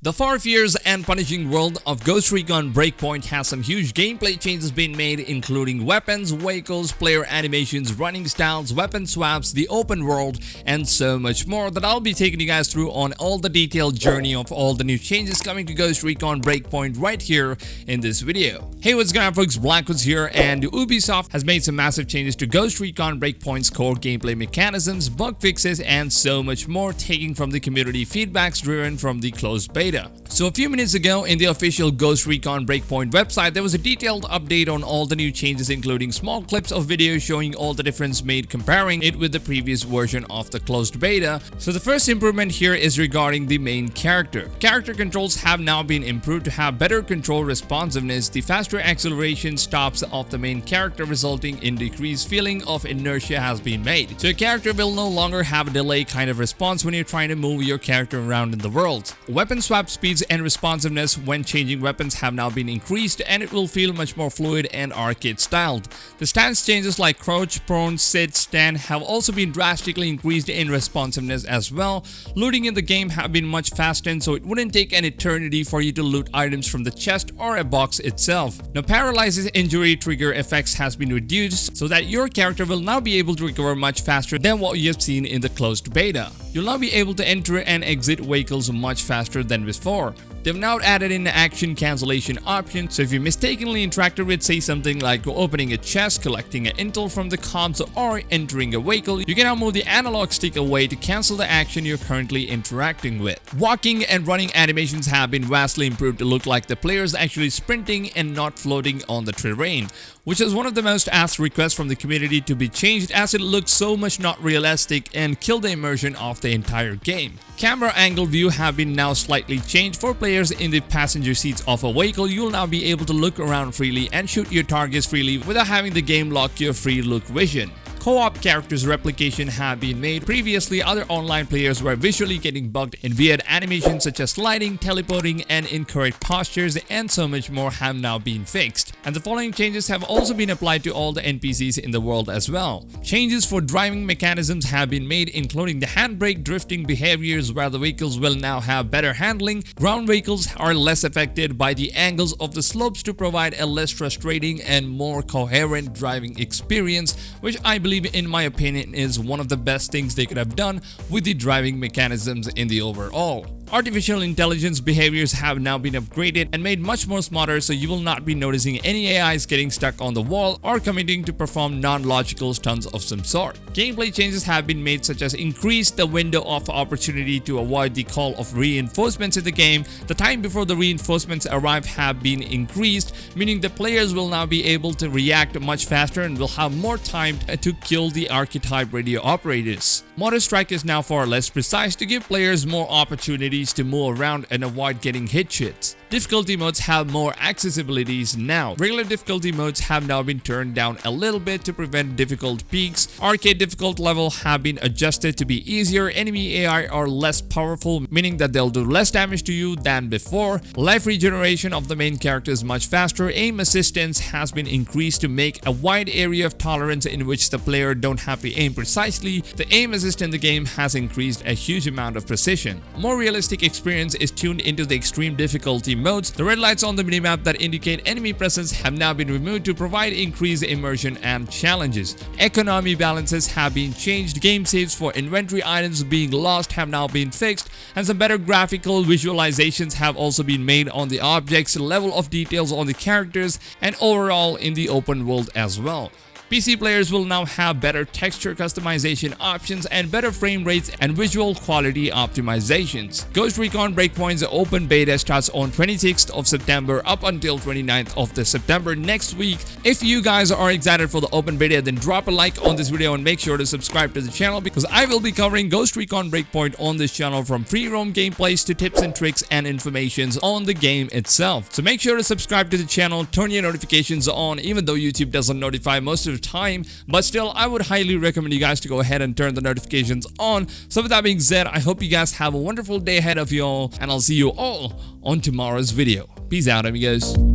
The far fierce and punishing world of Ghost Recon Breakpoint has some huge gameplay changes being made, including weapons, vehicles, player animations, running styles, weapon swaps, the open world, and so much more that I'll be taking you guys through on all the detailed journey of all the new changes coming to Ghost Recon Breakpoint right here in this video. Hey, what's going on folks, Blackwoods here, and Ubisoft has made some massive changes to Ghost Recon Breakpoint's core gameplay mechanisms, bug fixes, and so much more, taking from the community feedbacks driven from the closed beta. So a few minutes ago in the official Ghost Recon Breakpoint website, there was a detailed update on all the new changes, including small clips of videos showing all the difference made comparing it with the previous version of the closed beta. So the first improvement here is regarding the main character. Character controls have now been improved to have better control responsiveness, the faster acceleration stops of the main character resulting in decreased feeling of inertia has been made. So your character will no longer have a delay kind of response when you're trying to move your character around in the world. Weapon swap speeds and responsiveness when changing weapons have now been increased, and it will feel much more fluid and arcade styled. The stance changes like crouch, prone, sit, stand have also been drastically increased in responsiveness as well. Looting in the game have been much faster, so it wouldn't take an eternity for you to loot items from the chest or a box itself. Now paralysis injury trigger effects has been reduced so that your character will now be able to recover much faster than what you've seen in the closed beta. You'll now be able to enter and exit vehicles much faster than before. They've now added in the action cancellation option, so if you mistakenly interacted with, say, something like opening a chest, collecting an intel from the comms, or entering a vehicle, you can now move the analog stick away to cancel the action you're currently interacting with. Walking and running animations have been vastly improved to look like the players actually sprinting and not floating on the terrain, which is one of the most asked requests from the community to be changed, as it looks so much not realistic and kill the immersion of the entire game. Camera angle view have been now slightly changed. For players in the passenger seats of a vehicle, you'll now be able to look around freely and shoot your targets freely without having the game lock your free look vision. Co-op characters replication have been made. Previously, other online players were visually getting bugged in weird animations such as sliding, teleporting, and incorrect postures, and so much more have now been fixed. And the following changes have also been applied to all the NPCs in the world as well. Changes for driving mechanisms have been made, including the handbrake drifting behaviors where the vehicles will now have better handling. Ground vehicles are less affected by the angles of the slopes to provide a less frustrating and more coherent driving experience, which I believe in my opinion is one of the best things they could have done with the driving mechanisms in the overall. Artificial intelligence behaviors have now been upgraded and made much more smarter, so you will not be noticing any AIs getting stuck on the wall or committing to perform non-logical stunts of some sort. Gameplay changes have been made, such as increase the window of opportunity to avoid the call of reinforcements in the game. The time before the reinforcements arrive have been increased, meaning the players will now be able to react much faster and will have more time to kill the archetype radio operators. Mortar strike is now far less precise to give players more opportunities to move around and avoid getting hit shits. Difficulty modes have more accessibilities now. Regular difficulty modes have now been turned down a little bit to prevent difficult peaks. Arcade difficult level have been adjusted to be easier. Enemy AI are less powerful, meaning that they'll do less damage to you than before. Life regeneration of the main character is much faster. Aim assistance has been increased to make a wide area of tolerance in which the player don't have to aim precisely. The aim assist in the game has increased a huge amount of precision. More realistic experience is tuned into the extreme difficulty modes. The red lights on the minimap that indicate enemy presence have now been removed to provide increased immersion and challenges. Economy balances have been changed. Game saves for inventory items being lost have now been fixed, and some better graphical visualizations have also been made on the objects, level of details on the characters, and overall in the open world as well. PC players will now have better texture customization options and better frame rates and visual quality optimizations. Ghost Recon Breakpoint's open beta starts on 26th of September up until 29th of the September next week. If you guys are excited for the open beta, then drop a like on this video and make sure to subscribe to the channel, because I will be covering Ghost Recon Breakpoint on this channel, from free roam gameplays to tips and tricks and informations on the game itself. So make sure to subscribe to the channel, turn your notifications on, even though YouTube doesn't notify most of the time, but still I would highly recommend you guys to go ahead and turn the notifications on. So with that being said, I hope you guys have a wonderful day ahead of you all, and I'll see you all on tomorrow's video. Peace out, amigos.